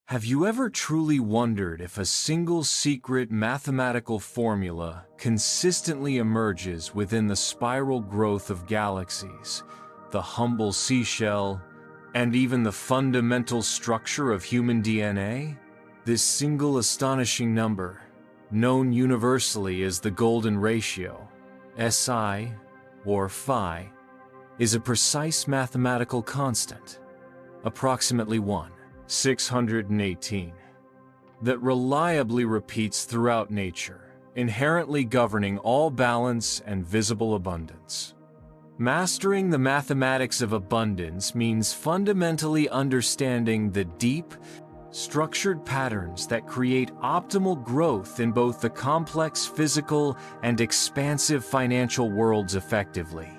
Have you ever truly wondered if a single secret mathematical formula consistently emerges within the spiral growth of galaxies, the humble seashell, and even the fundamental structure of human DNA? This single astonishing number, known universally as the golden ratio, SI, or phi, is a precise mathematical constant, approximately 1/618, that reliably repeats throughout nature, inherently governing all balance and visible abundance. Mastering the mathematics of abundance means fundamentally understanding the deep, structured patterns that create optimal growth in both the complex physical and expansive financial worlds effectively.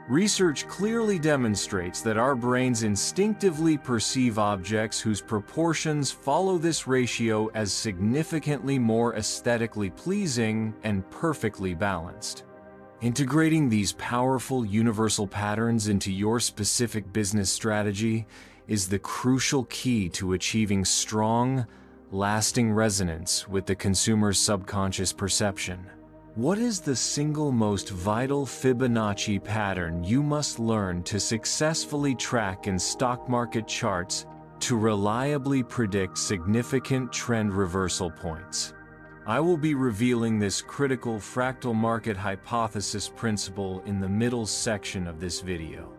Research clearly demonstrates that our brains instinctively perceive objects whose proportions follow this ratio as significantly more aesthetically pleasing and perfectly balanced. Integrating these powerful universal patterns into your specific business strategy is the crucial key to achieving strong, lasting resonance with the consumer's subconscious perception. What is the single most vital Fibonacci pattern you must learn to successfully track in stock market charts to reliably predict significant trend reversal points? I will be revealing this critical fractal market hypothesis principle in the middle section of this video.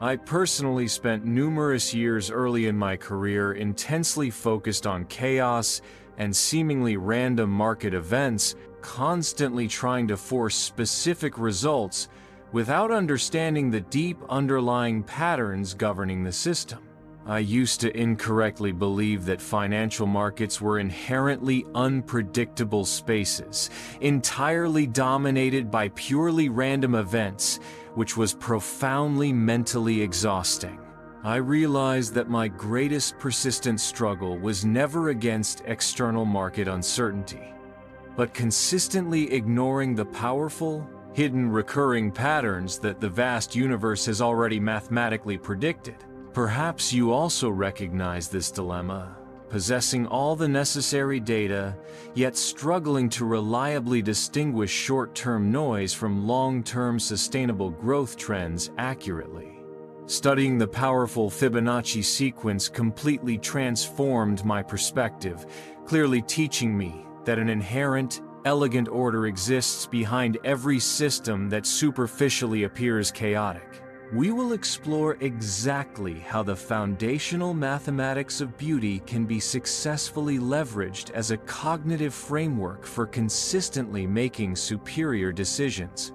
I personally spent numerous years early in my career intensely focused on chaos and seemingly random market events, constantly trying to force specific results without understanding the deep underlying patterns governing the system. I used to incorrectly believe that financial markets were inherently unpredictable spaces, entirely dominated by purely random events, which was profoundly mentally exhausting. I realized that my greatest persistent struggle was never against external market uncertainty, but consistently ignoring the powerful, hidden recurring patterns that the vast universe has already mathematically predicted. Perhaps you also recognize this dilemma, possessing all the necessary data, yet struggling to reliably distinguish short-term noise from long-term sustainable growth trends accurately. Studying the powerful Fibonacci sequence completely transformed my perspective, clearly teaching me that an inherent, elegant order exists behind every system that superficially appears chaotic. We will explore exactly how the foundational mathematics of beauty can be successfully leveraged as a cognitive framework for consistently making superior decisions.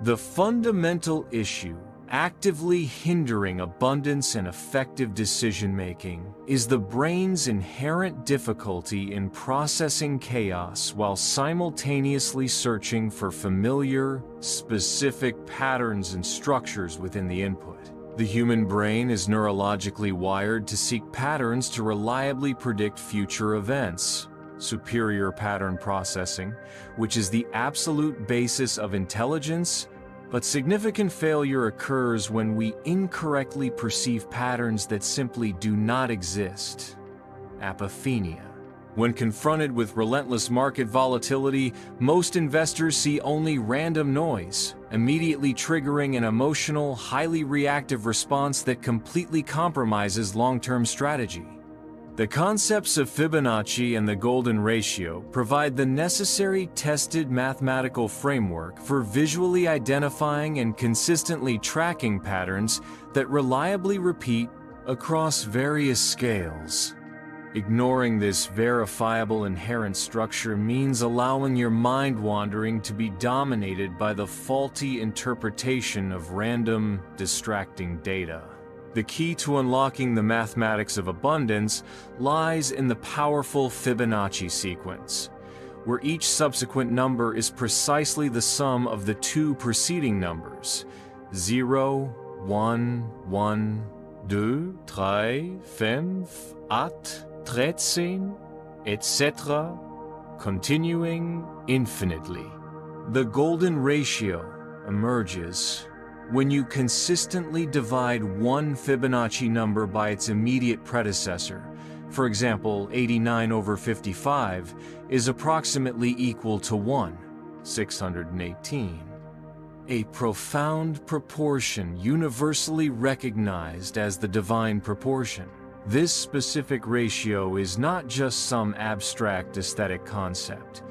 The fundamental issue actively hindering abundance and effective decision-making is the brain's inherent difficulty in processing chaos while simultaneously searching for familiar, specific patterns and structures within the input. The human brain is neurologically wired to seek patterns to reliably predict future events. Superior pattern processing, which is the absolute basis of intelligence, but significant failure occurs when we incorrectly perceive patterns that simply do not exist. Apophenia. When confronted with relentless market volatility, most investors see only random noise, immediately triggering an emotional, highly reactive response that completely compromises long-term strategy. The concepts of Fibonacci and the golden ratio provide the necessary tested mathematical framework for visually identifying and consistently tracking patterns that reliably repeat across various scales. Ignoring this verifiable inherent structure means allowing your mind wandering to be dominated by the faulty interpretation of random, distracting data. The key to unlocking the mathematics of abundance lies in the powerful Fibonacci sequence, where each subsequent number is precisely the sum of the two preceding numbers, 0, 1, 1, 2, 3, 5, 8, 13, etc., continuing infinitely. The golden ratio emerges when you consistently divide one Fibonacci number by its immediate predecessor, For example, 89/55 is approximately equal to 1, 618. A profound proportion universally recognized as the divine proportion. This specific ratio is not just some abstract aesthetic concept.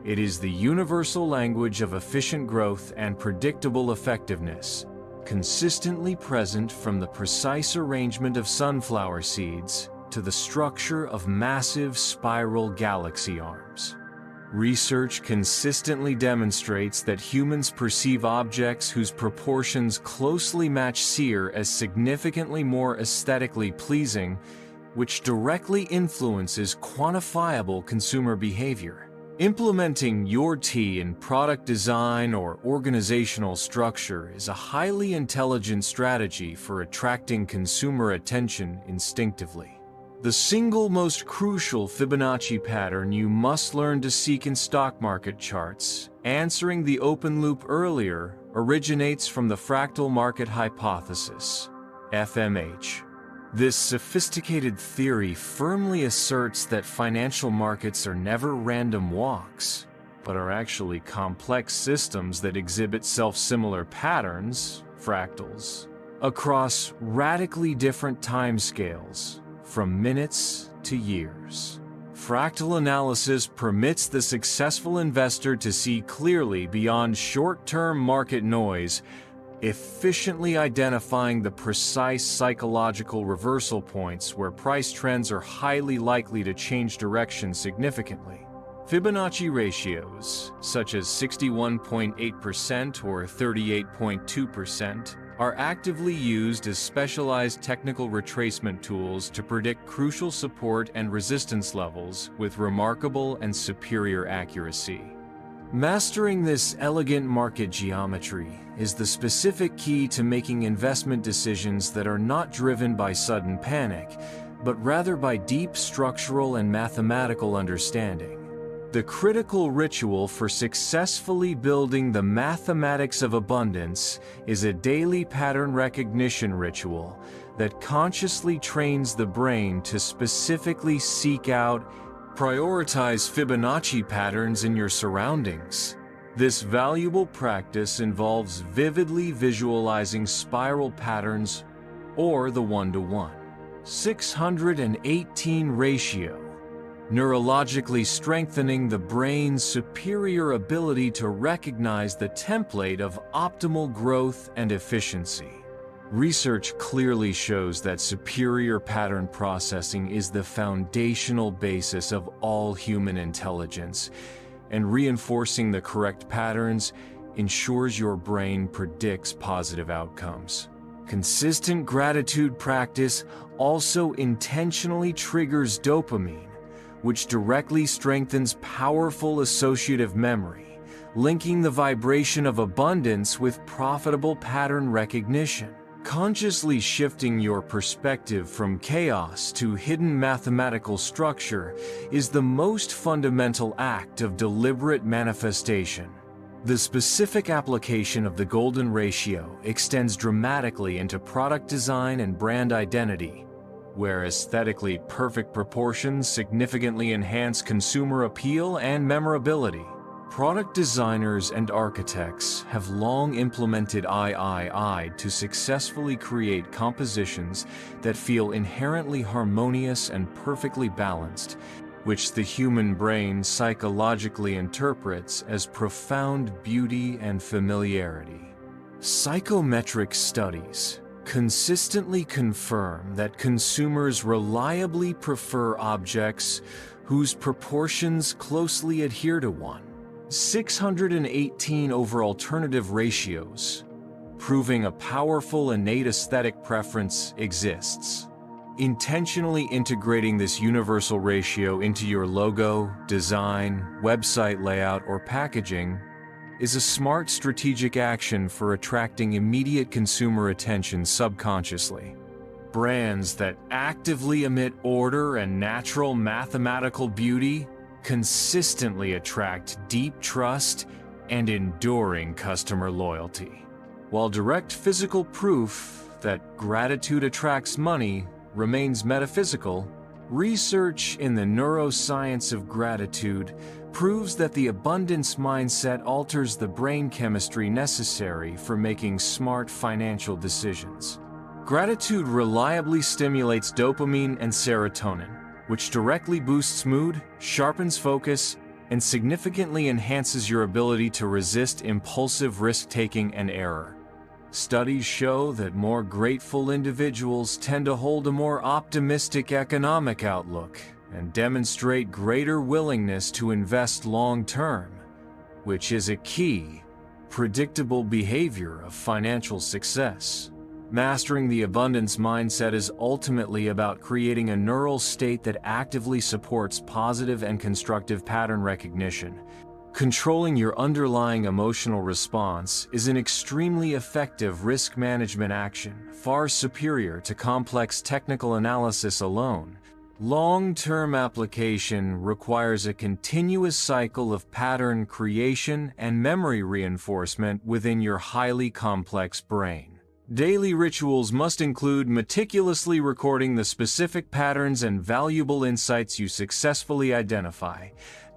It is the universal language of efficient growth and predictable effectiveness, consistently present from the precise arrangement of sunflower seeds to the structure of massive spiral galaxy arms. Research consistently demonstrates that humans perceive objects whose proportions closely match Seer as significantly more aesthetically pleasing, which directly influences quantifiable consumer behavior. Implementing your T in product design or organizational structure is a highly intelligent strategy for attracting consumer attention instinctively. The single most crucial Fibonacci pattern you must learn to seek in stock market charts, answering the open loop earlier, originates from the fractal market hypothesis, FMH. This sophisticated theory firmly asserts that financial markets are never random walks, but are actually complex systems that exhibit self-similar patterns, fractals, across radically different timescales, from minutes to years. Fractal analysis permits the successful investor to see clearly beyond short-term market noise, efficiently identifying the precise psychological reversal points where price trends are highly likely to change direction significantly. Fibonacci ratios, such as 61.8% or 38.2%, are actively used as specialized technical retracement tools to predict crucial support and resistance levels with remarkable and superior accuracy. Mastering this elegant market geometry is the specific key to making investment decisions that are not driven by sudden panic, but rather by deep structural and mathematical understanding. The critical ritual for successfully building the mathematics of abundance is a daily pattern recognition ritual that consciously trains the brain to specifically seek out, prioritize Fibonacci patterns in your surroundings. This valuable practice involves vividly visualizing spiral patterns or the 1:1, 618 ratio, neurologically strengthening the brain's superior ability to recognize the template of optimal growth and efficiency. Research clearly shows that superior pattern processing is the foundational basis of all human intelligence, and reinforcing the correct patterns ensures your brain predicts positive outcomes. Consistent gratitude practice also intentionally triggers dopamine, which directly strengthens powerful associative memory, linking the vibration of abundance with profitable pattern recognition. Consciously shifting your perspective from chaos to hidden mathematical structure is the most fundamental act of deliberate manifestation. The specific application of the golden ratio extends dramatically into product design and brand identity, where aesthetically perfect proportions significantly enhance consumer appeal and memorability. Product designers and architects have long implemented III to successfully create compositions that feel inherently harmonious and perfectly balanced, which the human brain psychologically interprets as profound beauty and familiarity. Psychometric studies consistently confirm that consumers reliably prefer objects whose proportions closely adhere to 1:618 over alternative ratios, proving a powerful innate aesthetic preference exists. Intentionally integrating this universal ratio into your logo, design, website layout, or packaging is a smart strategic action for attracting immediate consumer attention subconsciously. Brands that actively emit order and natural mathematical beauty consistently attract deep trust and enduring customer loyalty. While direct physical proof that gratitude attracts money remains metaphysical, Research in the neuroscience of gratitude proves that the abundance mindset alters the brain chemistry necessary for making smart financial decisions. Gratitude reliably stimulates dopamine and serotonin, which directly boosts mood, sharpens focus, and significantly enhances your ability to resist impulsive risk-taking and error. Studies show that more grateful individuals tend to hold a more optimistic economic outlook and demonstrate greater willingness to invest long-term, which is a key, predictable behavior of financial success. Mastering the abundance mindset is ultimately about creating a neural state that actively supports positive and constructive pattern recognition. Controlling your underlying emotional response is an extremely effective risk management action, far superior to complex technical analysis alone. Long-term application requires a continuous cycle of pattern creation and memory reinforcement within your highly complex brain. Daily rituals must include meticulously recording the specific patterns and valuable insights you successfully identify,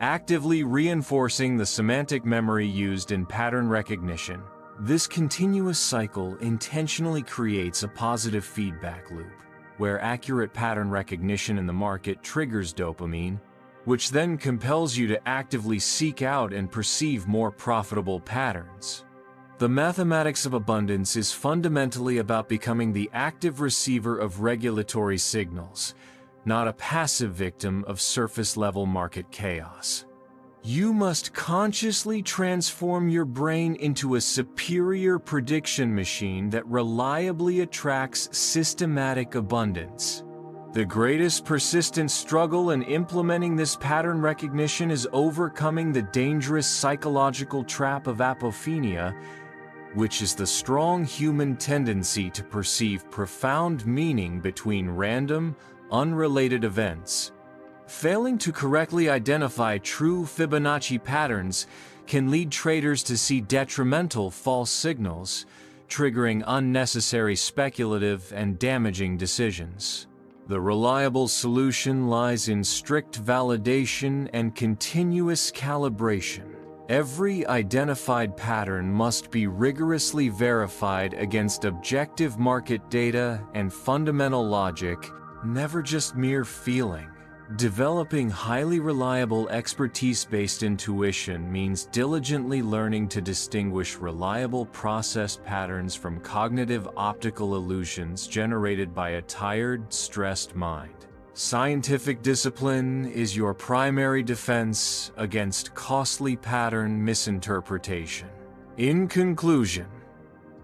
actively reinforcing the semantic memory used in pattern recognition. This continuous cycle intentionally creates a positive feedback loop, where accurate pattern recognition in the market triggers dopamine, which then compels you to actively seek out and perceive more profitable patterns. The mathematics of abundance is fundamentally about becoming the active receiver of regulatory signals, not a passive victim of surface-level market chaos. You must consciously transform your brain into a superior prediction machine that reliably attracts systematic abundance. The greatest persistent struggle in implementing this pattern recognition is overcoming the dangerous psychological trap of apophenia, which is the strong human tendency to perceive profound meaning between random, unrelated events. Failing to correctly identify true Fibonacci patterns can lead traders to see detrimental false signals, triggering unnecessary speculative and damaging decisions. The reliable solution lies in strict validation and continuous calibration. Every identified pattern must be rigorously verified against objective market data and fundamental logic, never just mere feeling. Developing highly reliable expertise-based intuition means diligently learning to distinguish reliable process patterns from cognitive optical illusions generated by a tired, stressed mind. Scientific discipline is your primary defense against costly pattern misinterpretation. In conclusion,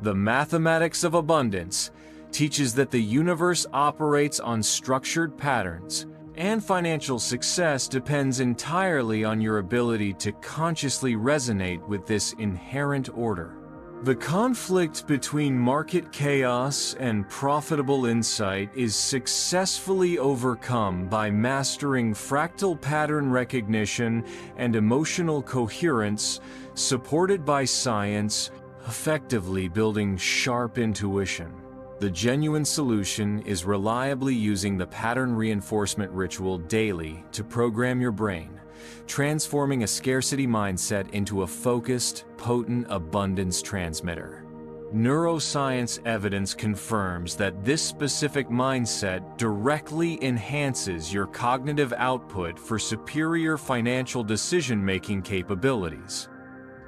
the mathematics of abundance teaches that the universe operates on structured patterns, and financial success depends entirely on your ability to consciously resonate with this inherent order. The conflict between market chaos and profitable insight is successfully overcome by mastering fractal pattern recognition and emotional coherence, supported by science, effectively building sharp intuition. The genuine solution is reliably using the pattern reinforcement ritual daily to program your brain, transforming a scarcity mindset into a focused, potent abundance transmitter. Neuroscience evidence confirms that this specific mindset directly enhances your cognitive output for superior financial decision-making capabilities.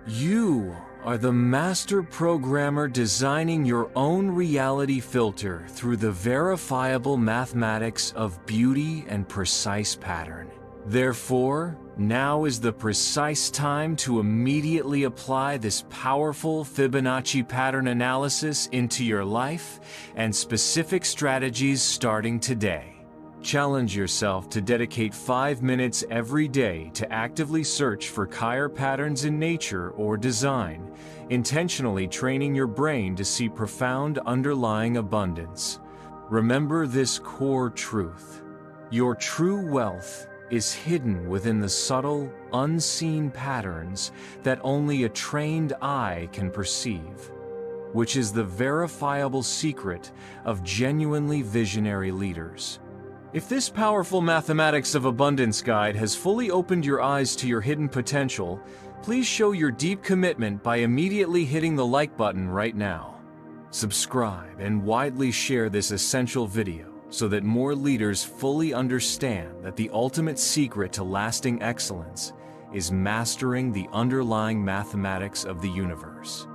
You are the master programmer designing your own reality filter through the verifiable mathematics of beauty and precise pattern. Therefore, now is the precise time to immediately apply this powerful Fibonacci pattern analysis into your life and specific strategies starting today. Challenge yourself to dedicate 5 minutes every day to actively search for Chiron patterns in nature or design, intentionally training your brain to see profound underlying abundance. Remember this core truth: your true wealth is hidden within the subtle, unseen patterns that only a trained eye can perceive, which is the verifiable secret of genuinely visionary leaders. If this powerful Mathematics of Abundance guide has fully opened your eyes to your hidden potential, please show your deep commitment by immediately hitting the like button right now. Subscribe and widely share this essential video so that more leaders fully understand that the ultimate secret to lasting excellence is mastering the underlying mathematics of the universe.